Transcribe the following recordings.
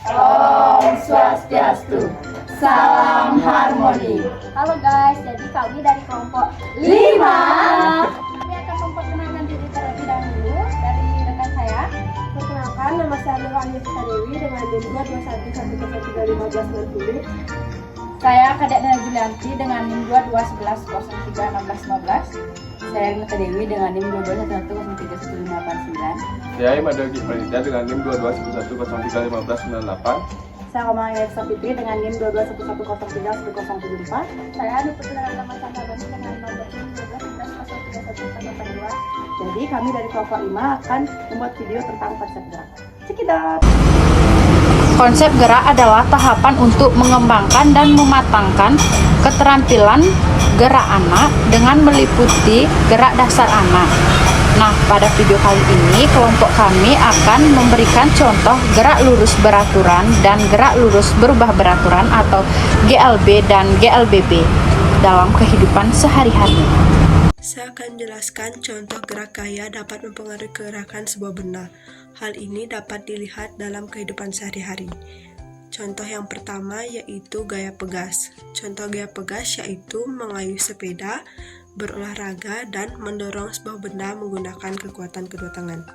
Om Swastiastu. Salam harmoni. Halo guys, jadi kami dari kelompok 5. Kami akan memperkenalkan diri terlebih dahulu dari rekan saya. Perkenalkan, nama saya Nurul Anissa Dewi dengan NIM 221131590. Saya Kadek Nana Julianti dengan NIM 2211031615. Saya Renata Dewi dengan NIM 2211031589. Saya Imada Yogi Pranita dengan NIM 2211031598. Saya Romang Yersa Fitri dengan NIM 2211031074. Saya Nuputri Rama Sandabani dengan nomor 1211031482. Jadi kami dari kelompok 5 akan membuat video tentang konsep gerak. Check it out! Konsep gerak adalah tahapan untuk mengembangkan dan mematangkan keterampilan gerak anak dengan meliputi gerak dasar anak. Nah, pada video kali ini kelompok kami akan memberikan contoh gerak lurus beraturan dan gerak lurus berubah beraturan atau GLB dan GLBB dalam kehidupan sehari-hari. Saya akan jelaskan contoh gerak gaya dapat mempengaruhi gerakan sebuah benda. Hal ini dapat dilihat dalam kehidupan sehari-hari. Contoh yang pertama yaitu gaya pegas. Contoh gaya pegas yaitu mengayuh sepeda, berolahraga, dan mendorong sebuah benda menggunakan kekuatan kedua tangan.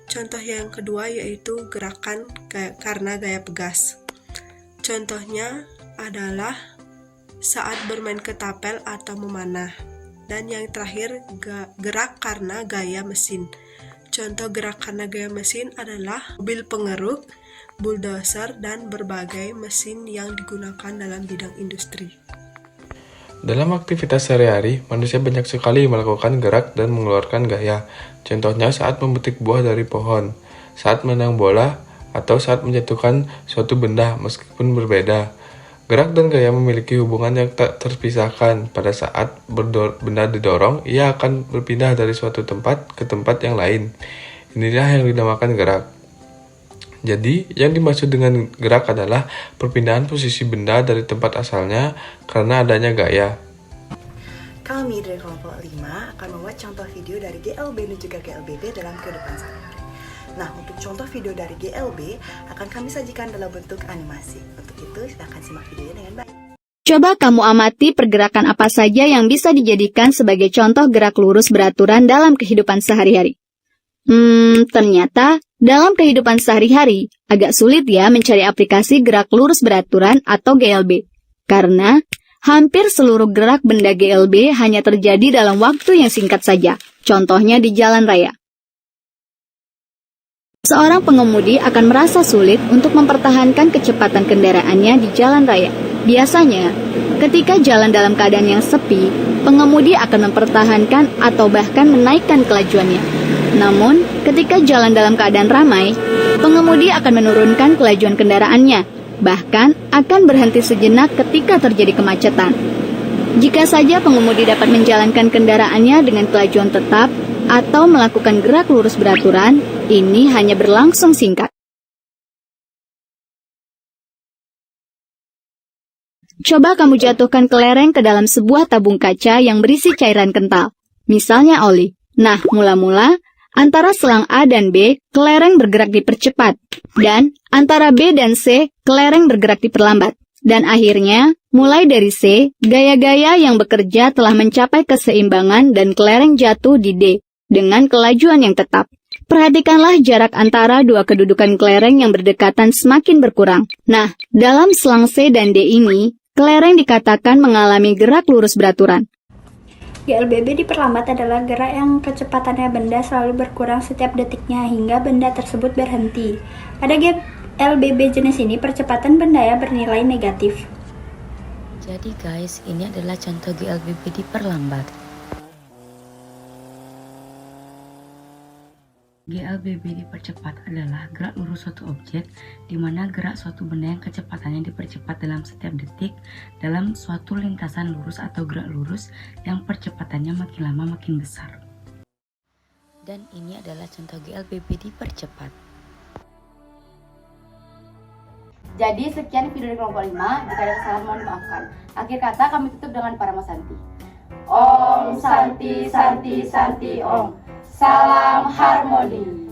Contoh yang kedua yaitu gerakan karena gaya pegas. Contohnya adalah saat bermain ketapel atau memanah. Dan yang terakhir, gerak karena gaya mesin. Contoh gerak karena gaya mesin adalah mobil pengeruk, bulldozer, dan berbagai mesin yang digunakan dalam bidang industri. Dalam aktivitas sehari-hari, manusia banyak sekali melakukan gerak dan mengeluarkan gaya. Contohnya saat memetik buah dari pohon, saat menendang bola, atau saat menjatuhkan suatu benda meskipun berbeda. Gerak dan gaya memiliki hubungan yang tak terpisahkan. Pada saat benda didorong, ia akan berpindah dari suatu tempat ke tempat yang lain. Inilah yang dinamakan gerak. Jadi, yang dimaksud dengan gerak adalah perpindahan posisi benda dari tempat asalnya karena adanya gaya. Kami dari kelompok 5 akan membuat contoh video dari GLB dan juga GLBB dalam kehidupan sehari-hari. Nah, untuk contoh video dari GLB akan kami sajikan dalam bentuk animasi. Untuk itu, silahkan simak videonya dengan baik. Coba kamu amati pergerakan apa saja yang bisa dijadikan sebagai contoh gerak lurus beraturan dalam kehidupan sehari-hari. Ternyata dalam kehidupan sehari-hari agak sulit ya mencari aplikasi gerak lurus beraturan atau GLB. Karena hampir seluruh gerak benda GLB hanya terjadi dalam waktu yang singkat saja. Contohnya di jalan raya. Seorang pengemudi akan merasa sulit untuk mempertahankan kecepatan kendaraannya di jalan raya. Biasanya, ketika jalan dalam keadaan yang sepi, pengemudi akan mempertahankan atau bahkan menaikkan kelajuannya. Namun, ketika jalan dalam keadaan ramai, pengemudi akan menurunkan kelajuan kendaraannya, bahkan akan berhenti sejenak ketika terjadi kemacetan. Jika saja pengemudi dapat menjalankan kendaraannya dengan kelajuan tetap, atau melakukan gerak lurus beraturan, ini hanya berlangsung singkat. Coba kamu jatuhkan kelereng ke dalam sebuah tabung kaca yang berisi cairan kental, misalnya oli. Nah, mula-mula, antara selang A dan B, kelereng bergerak dipercepat, dan antara B dan C, kelereng bergerak diperlambat. Dan akhirnya, mulai dari C, gaya-gaya yang bekerja telah mencapai keseimbangan dan kelereng jatuh di D, dengan kelajuan yang tetap. Perhatikanlah jarak antara dua kedudukan kelereng yang berdekatan semakin berkurang. Nah, dalam selang C dan D ini, kelereng dikatakan mengalami gerak lurus beraturan. GLBB diperlambat adalah gerak yang kecepatannya benda selalu berkurang setiap detiknya hingga benda tersebut berhenti. Pada GLBB jenis ini, percepatan benda bernilai negatif. Jadi guys, ini adalah contoh GLBB diperlambat. GLBB dipercepat adalah gerak lurus suatu objek, di mana gerak suatu benda yang kecepatannya dipercepat dalam setiap detik dalam suatu lintasan lurus atau gerak lurus yang percepatannya makin lama makin besar. Dan ini adalah contoh GLBB dipercepat. Jadi sekian video dari kelompok 5, jika ada kesalahan mohon dimaafkan. Akhir kata kami tutup dengan Paramasanti. Om Santi Santi Santi Om. Salam harmoni.